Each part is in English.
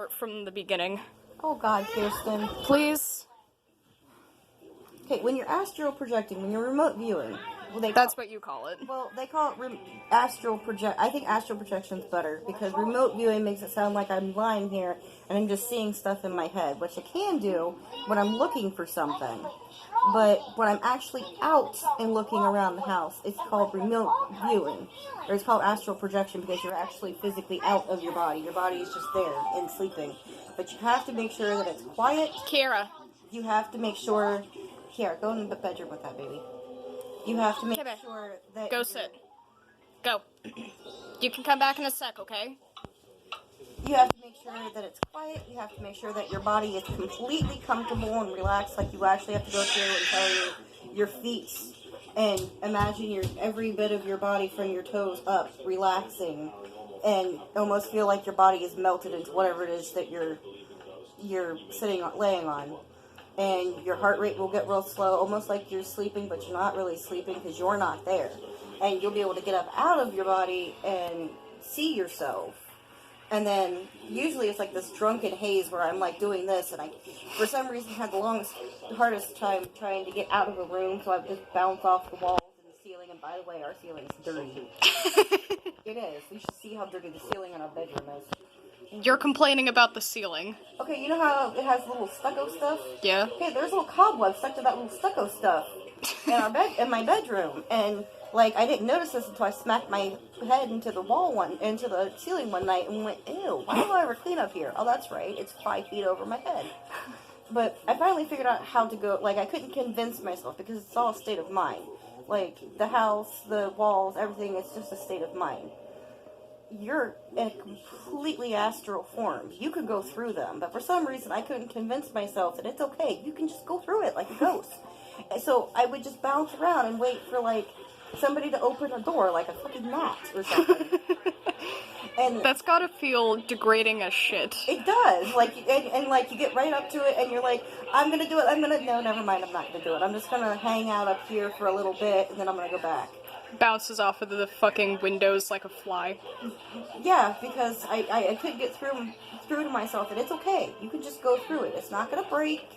start from the beginning. Oh God, Kirsten. Please? Okay, when you're astral projecting, when you're remote viewing, That's what you call it. Well, they call it astral project. I think astral projection's better because remote viewing makes it sound like I'm lying here and I'm just seeing stuff in my head, which I can do when I'm looking for something. But when I'm actually out and looking around the house, it's called remote viewing, or it's called astral projection because you're actually physically out of your body. Your body is just there and sleeping. But you have to make sure that it's quiet. Kira. You have to make sure. Here, go in the bedroom with that baby. You have to make sure that... Go sit. Go. You can come back in a sec, okay? You have to make sure that it's quiet. You have to make sure that your body is completely comfortable and relaxed. Like you actually have to go through and tell your feet and imagine every bit of your body from your toes up relaxing and almost feel like your body is melted into whatever it is that you're laying on. And your heart rate will get real slow, almost like you're sleeping, but you're not really sleeping because you're not there. And you'll be able to get up out of your body and see yourself. And then, usually it's like this drunken haze where I'm like doing this, and I, for some reason, had the hardest time trying to get out of a room, so I just bounce off the walls and the ceiling, and by the way, our ceiling's dirty. It is. You should see how dirty the ceiling in our bedroom is. You're complaining about the ceiling. Okay, you know how it has little stucco stuff? Yeah. Okay, there's little cobwebs stuck to that little stucco stuff in my bedroom, and like I didn't notice this until I smacked my head into the ceiling one night and went, ew, why do I ever clean up here? Oh, that's right, it's 5 feet over my head. But I finally figured out how to go. Like I couldn't convince myself because it's all a state of mind. Like the house, the walls, everything. It's just a state of mind. You're in a completely astral form. You could go through them, but for some reason I couldn't convince myself that it's okay. You can just go through it like a ghost. And so I would just bounce around and wait for like somebody to open a door, like a fucking gnat or something. And that's gotta feel degrading as shit. It does. Like, and like you get right up to it, and you're like, I'm gonna do it. No, never mind. I'm not gonna do it. I'm just gonna hang out up here for a little bit, and then I'm gonna go back. Bounces off of the fucking windows like a fly. Yeah, because I couldn't get through to myself that it's okay. You can just go through it. It's not gonna break.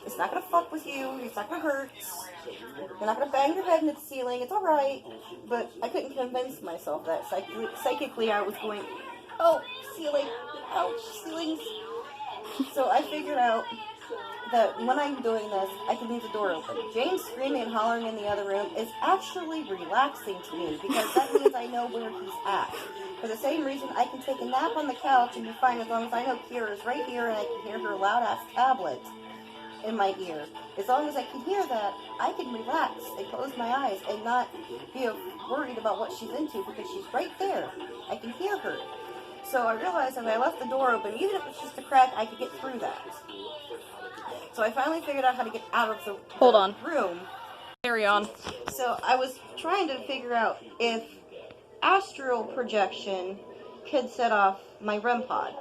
It's not gonna fuck with you. It's not gonna hurt. You're not gonna bang your head into the ceiling. It's alright. But I couldn't convince myself that. Psychically I was going, oh, ceiling. Ouch, ceilings. So I figured out that when I'm doing this, I can leave the door open. James screaming and hollering in the other room is actually relaxing to me because that means I know where he's at. For the same reason, I can take a nap on the couch and be fine as long as I know Kira's right here and I can hear her loud-ass tablet in my ear. As long as I can hear that, I can relax and close my eyes and not be worried about what she's into because she's right there. I can hear her. So I realized if I left the door open, even if it's just a crack, I could get through that. So I finally figured out how to get out of the room. Carry on. So I was trying to figure out if astral projection could set off my REM pod.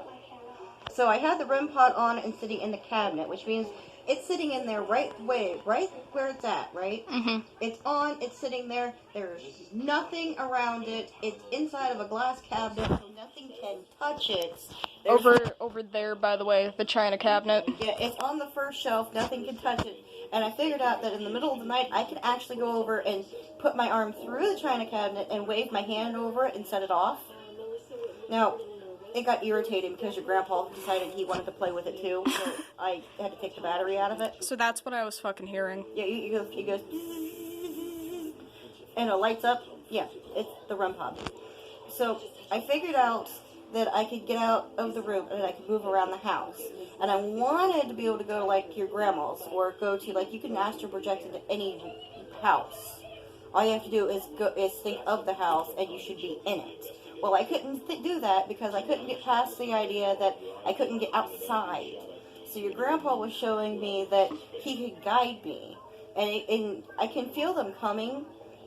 So I had the REM pod on and sitting in the cabinet, which means it's sitting in there right where it's at, right? Mm-hmm. It's on, it's sitting there, there's nothing around it, it's inside of a glass cabinet, so nothing can touch it. Over there, by the way, the china cabinet. Yeah, it's on the first shelf, nothing can touch it. And I figured out that in the middle of the night, I could actually go over and put my arm through the china cabinet and wave my hand over it and set it off. Now, it got irritating because your grandpa decided he wanted to play with it too, so I had to take the battery out of it. So that's what I was fucking hearing. Yeah, it goes, and it lights up. Yeah, it's the REM pod. So I figured out that I could get out of the room and I could move around the house. And I wanted to be able to go to like your grandma's or go to like, you can astral project into any house. All you have to do is think of the house and you should be in it. Well, I couldn't do that because I couldn't get past the idea that I couldn't get outside. So your grandpa was showing me that he could guide me. And I can feel them coming.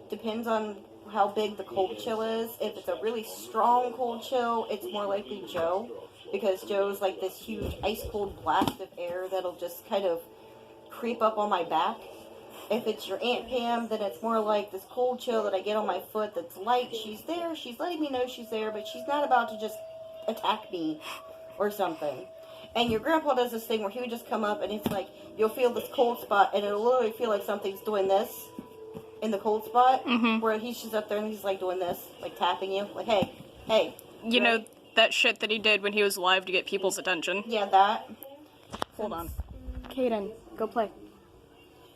Depends on how big the cold chill is. If it's a really strong cold chill, it's more likely Joe. Because Joe's like this huge ice cold blast of air that'll just kind of creep up on my back. If it's your Aunt Pam, then it's more like this cold chill that I get on my foot that's light. She's there. She's letting me know she's there, but she's not about to just attack me or something. And your grandpa does this thing where he would just come up and it's like, you'll feel this cold spot and it'll literally feel like something's doing this in the cold spot, where he's just up there and he's like doing this, like tapping you, like, hey. You know, that shit that he did when he was alive to get people's attention. Yeah, that. Hold on. Kaden, go play.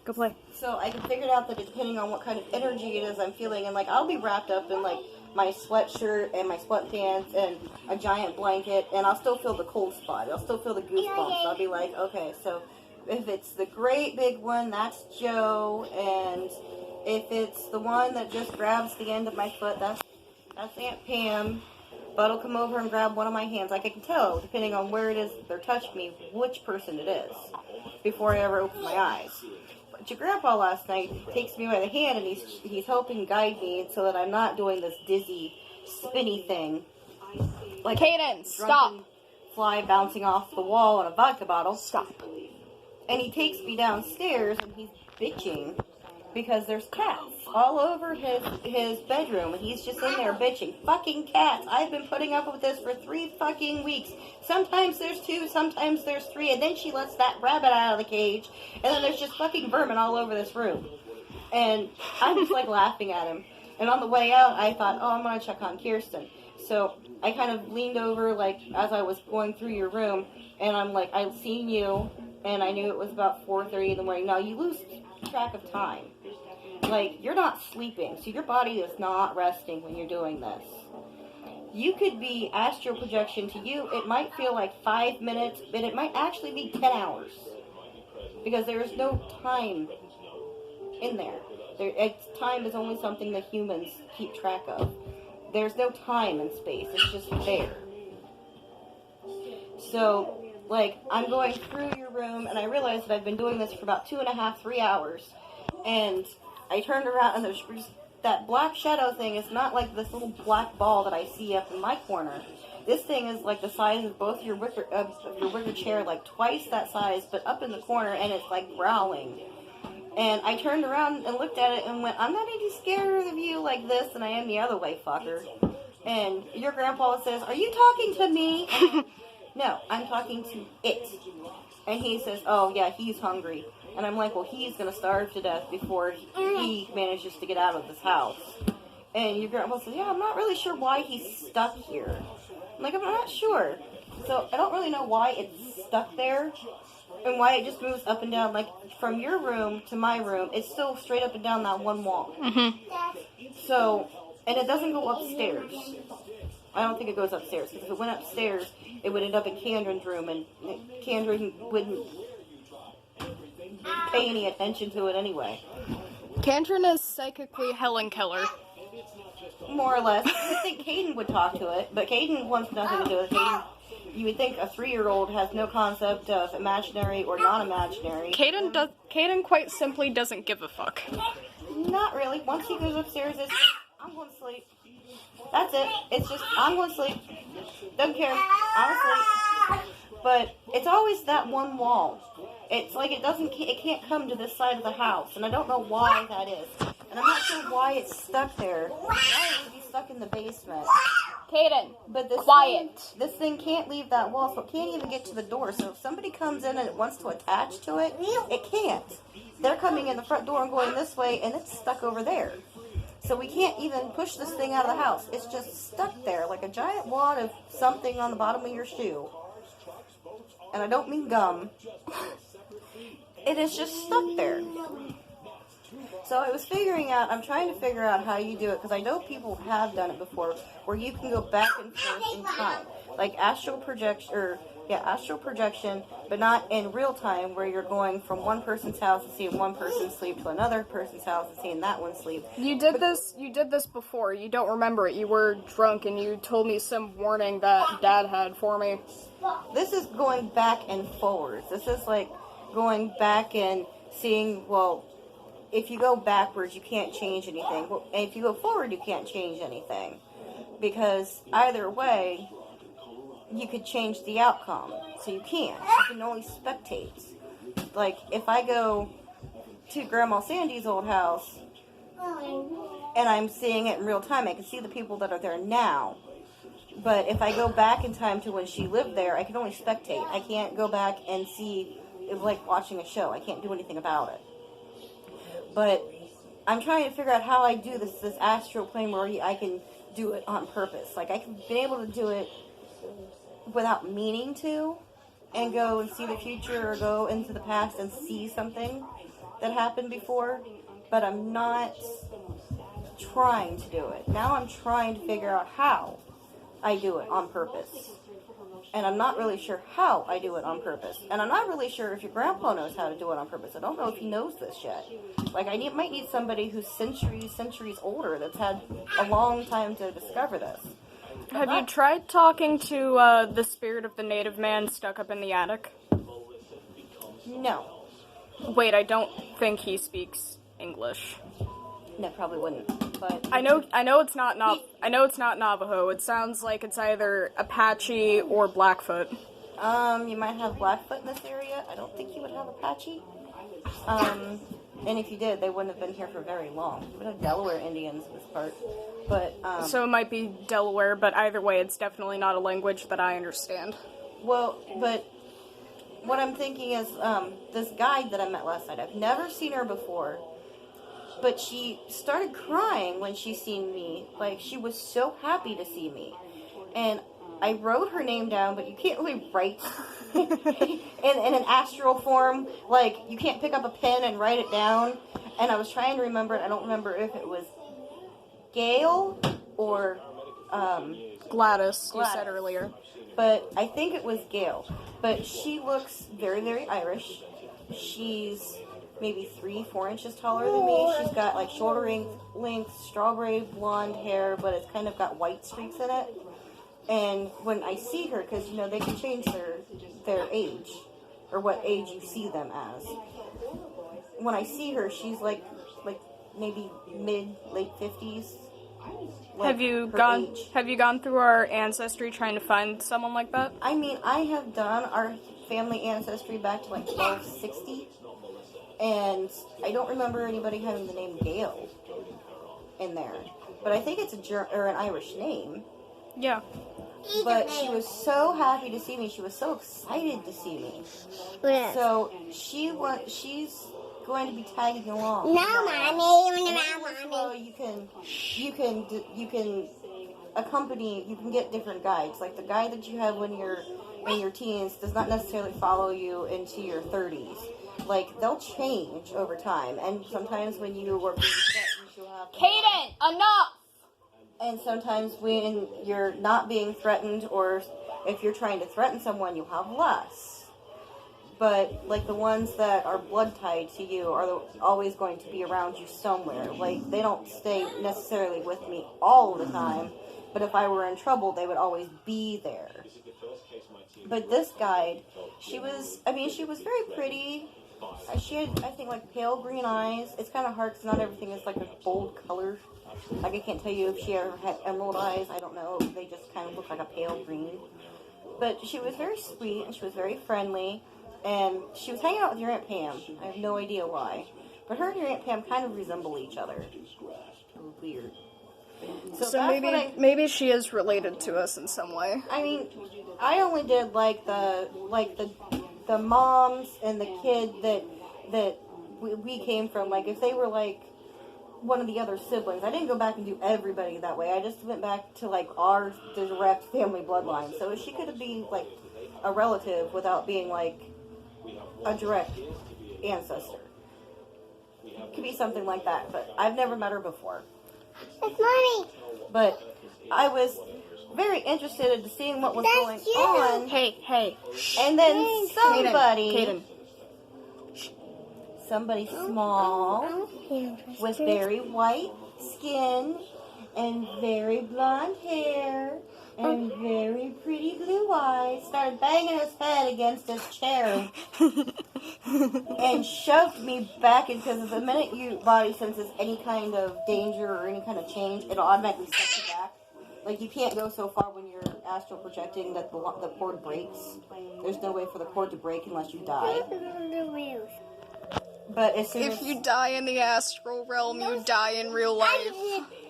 Go play. So I can figure out that depending on what kind of energy it is I'm feeling, and like I'll be wrapped up in like my sweatshirt and my sweatpants and a giant blanket, and I'll still feel the cold spot. I'll still feel the goosebumps. I'll be like, okay, so if it's the great big one, that's Joe, and if it's the one that just grabs the end of my foot, that's Aunt Pam. Bud'll come over and grab one of my hands. Like I can tell, depending on where it is they're touching me, which person it is before I ever open my eyes. But your grandpa last night takes me by the hand and he's helping guide me so that I'm not doing this dizzy, spinny thing. Like Kaden, stop! Fly bouncing off the wall on a vodka bottle. Stop. And he takes me downstairs and he's bitching because there's cats all over his bedroom and he's just in there bitching. Fucking cats. I've been putting up with this for 3 fucking weeks. Sometimes there's 2, sometimes there's 3, and then she lets that rabbit out of the cage, and then there's just fucking vermin all over this room. And I'm just like laughing at him. And on the way out, I thought, oh, I'm gonna check on Kirsten. So I kind of leaned over, like, as I was going through your room, and I'm like, I've seen you, and I knew it was about 4:30 in the morning. Now, you lose track of time. Like, you're not sleeping, so your body is not resting when you're doing this. You could be astral projection to you. It might feel like 5 minutes, but it might actually be 10 hours. Because there is no time in there. Time is only something that humans keep track of. There's no time and space. It's just there. So, like, I'm going through your room, and I realize that I've been doing this for about 2.5, 3 hours. And I turned around, and there's that black shadow thing is not like this little black ball that I see up in my corner. This thing is like the size of both your wicker chair, like twice that size, but up in the corner, and it's like growling. And I turned around and looked at it and went, I'm not any scarier of you like this than I am the other way, fucker. And your grandpa says, are you talking to me? No, I'm talking to it. And he says, oh yeah, he's hungry. And I'm like, well, he's going to starve to death before he manages to get out of this house. And your grandpa says, yeah, I'm not really sure why he's stuck here. I'm like, I'm not sure. So I don't really know why it's stuck there and why it just moves up and down. Like, from your room to my room, it's still straight up and down that one wall. So, and it doesn't go upstairs. I don't think it goes upstairs, because if it went upstairs, it would end up in Kendron's room, and Kendron wouldn't pay any attention to it anyway. Kendron is psychically Helen Keller. More or less. I think Kaden would talk to it, but Kaden wants nothing to do with it. You would think a 3-year-old has no concept of imaginary or non-imaginary. Kaden quite simply doesn't give a fuck. Not really. Once he goes upstairs, it's I'm going to sleep. That's it. It's just, I'm going to sleep. Don't care. I'm asleep. But it's always that one wall. It's like it can't come to this side of the house, and I don't know why that is. And I'm not sure why it's stuck there. Why it would be stuck in the basement. Kaden, but this thing can't leave that wall, so it can't even get to the door. So if somebody comes in and it wants to attach to it, it can't. They're coming in the front door and going this way, and it's stuck over there. So we can't even push this thing out of the house. It's just stuck there like a giant wad of something on the bottom of your shoe. And I don't mean gum. It is just stuck there. So I was I'm trying to figure out how you do it, because I know people have done it before, where you can go back and forth in time. Like astral projection, but not in real time, where you're going from one person's house and seeing one person sleep to another person's house and seeing that one sleep. You did this before. You don't remember it. You were drunk and you told me some warning that Dad had for me. This is going back and forwards. This is like going back and seeing, well, if you go backwards, you can't change anything. And if you go forward, you can't change anything. Because either way, you could change the outcome. So you can't. You can only spectate. Like, if I go to Grandma Sandy's old house, and I'm seeing it in real time, I can see the people that are there now. But if I go back in time to when she lived there, I can only spectate. I can't go back and see. It's like watching a show. I can't do anything about it. But I'm trying to figure out how I do this astral plane where I can do it on purpose. Like, I've been able to do it without meaning to, and go and see the future or go into the past and see something that happened before, but I'm not trying to do it. Now I'm trying to figure out how I do it on purpose. And I'm not really sure how I do it on purpose. And I'm not really sure if your grandpa knows how to do it on purpose. I don't know if he knows this yet. Like, might need somebody who's centuries older that's had a long time to discover this. Have you tried talking to the spirit of the native man stuck up in the attic? No. Wait, I don't think he speaks English. No, probably wouldn't. But I know it's not Navajo. It sounds like it's either Apache or Blackfoot. You might have Blackfoot in this area. I don't think you would have Apache. And if you did, they wouldn't have been here for very long. You would have Delaware Indians in this part. But, so it might be Delaware, but either way, it's definitely not a language that I understand. Well, but what I'm thinking is, this guide that I met last night, I've never seen her before, but she started crying when she seen me. Like, she was so happy to see me. And I wrote her name down, but you can't really write in an astral form. Like, you can't pick up a pen and write it down. And I was trying to remember it. I don't remember if it was Gail or Gladys, you said earlier. But I think it was Gail. But she looks very, very Irish. She's maybe 3-4 inches taller than me. She's got like shoulder length, strawberry blonde hair, but it's kind of got white streaks in it. And when I see her, because you know they can change their age, or what age you see them as. When I see her, she's like maybe late 50s. Like Have you gone through our ancestry trying to find someone like that? I mean, I have done our family ancestry back to like 1260, and I don't remember anybody having the name Gail in there. But I think it's an Irish name. Yeah. But she was so happy to see me. She was so excited to see me. So she's going to be tagging along. No, mommy. So you can accompany. You can get different guides. Like the guide that you have when you're in your teens does not necessarily follow you into your 30s. Like they'll change over time, and sometimes when you are being threatened, you'll have. Kaden, enough. And sometimes when you're not being threatened, or if you're trying to threaten someone, you'll have less. But, like, the ones that are blood tied to you are always going to be around you somewhere. Like, they don't stay necessarily with me all the time, but if I were in trouble, they would always be there. But this guide, she was very pretty. She had, I think, like, pale green eyes. It's kind of hard because not everything is, like, a bold color. Like, I can't tell you if she ever had emerald eyes. I don't know. They just kind of look like a pale green. But she was very sweet, and she was very friendly. And she was hanging out with your Aunt Pam. I have no idea why. But her and your Aunt Pam kind of resemble each other. Weird. So maybe she is related to us in some way. I mean, I only did, like, the moms and the kid that we came from. Like, if they were, like, one of the other siblings. I didn't go back and do everybody that way. I just went back to, like, our direct family bloodline. So she could be, like, a relative without being, like, a direct ancestor. It could be something like that, but I've never met her before. It's mommy. But I was very interested in seeing what was going on. Hey. And then Kaden. Somebody small, with very white skin, and very blonde hair, and very pretty blue eyes, started banging his head against his chair, and shoved me back in, because the minute your body senses any kind of danger or any kind of change, it'll automatically set you back. Like, you can't go so far when you're astral projecting that the cord breaks. There's no way for the cord to break unless you die. But as soon If you die in the astral realm, you die in real life.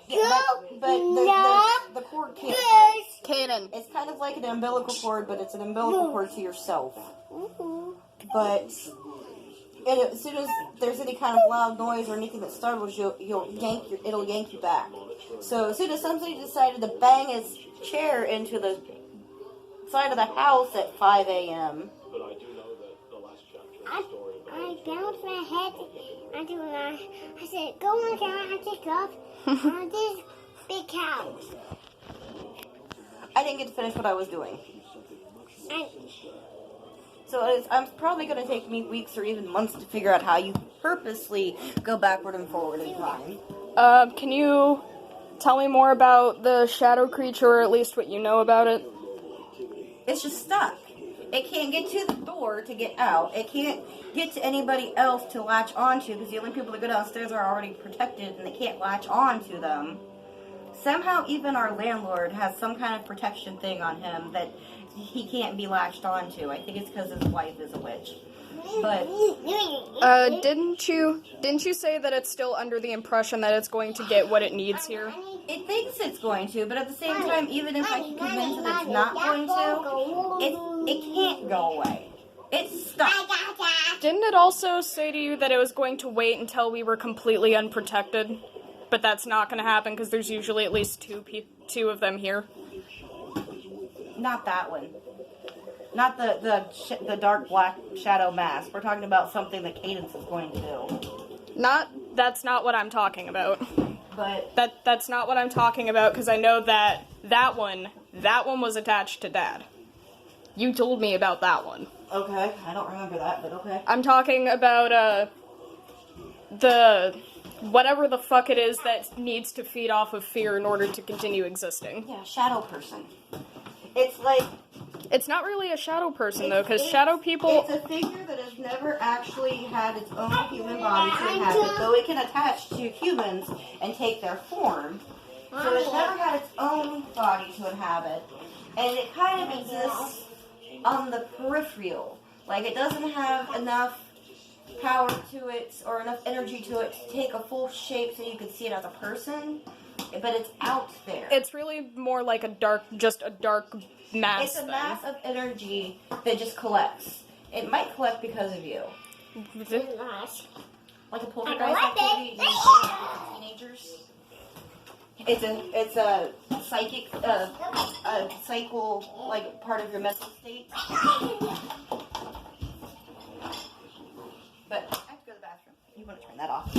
but the cord can't break. Kaden. It's kind of like an umbilical cord, but it's an umbilical cord to yourself. But as soon as there's any kind of loud noise or anything that startles you, it'll yank you back. So as soon as somebody decided to bang his chair into the side of the house at 5 a.m. I bounced my head onto I said, go on down, I take off on this big house. I didn't get to finish what I was doing. And So I'm probably going to take me weeks or even months to figure out how you purposely go backward and forward in time. Can you tell me more about the shadow creature, or at least what you know about it? It's just stuck. It can't get to the door to get out. It can't get to anybody else to latch onto because the only people that go downstairs are already protected and they can't latch onto them. Somehow even our landlord has some kind of protection thing on him that he can't be latched onto. I think it's because his wife is a witch. But Didn't you say that it's still under the impression that it's going to get what it needs here? it thinks it's going to, but at the same time, even if I can convince it it's not going to, it can't go away. It's stuck. Didn't it also say to you that it was going to wait until we were completely unprotected? But that's not going to happen because there's usually at least two of them here. Not that one. Not the dark black shadow mask. We're talking about something that Cadence is going to do. That's not what I'm talking about. But That's not what I'm talking about because I know that one was attached to Dad. You told me about that one. okay, I don't remember that, but okay. I'm talking about the whatever the fuck it is that needs to feed off of fear in order to continue existing. Yeah, shadow person. It's like It's not really a shadow person though, because shadow people. It's a figure that has never actually had its own human body to inhabit, though it can attach to humans and take their form. So it's never had its own body to inhabit, and it kind of exists on the peripheral. Like it doesn't have enough power to it or enough energy to it to take a full shape so you can see it as a person, but it's out there. It's really more like just a dark mass. It's a mass of energy that just collects. It might collect because of you. Like a poltergeist activity you see with teenagers. It's a psychic, a cycle, like part of your mental state. But I have to go to the bathroom. You want to turn that off?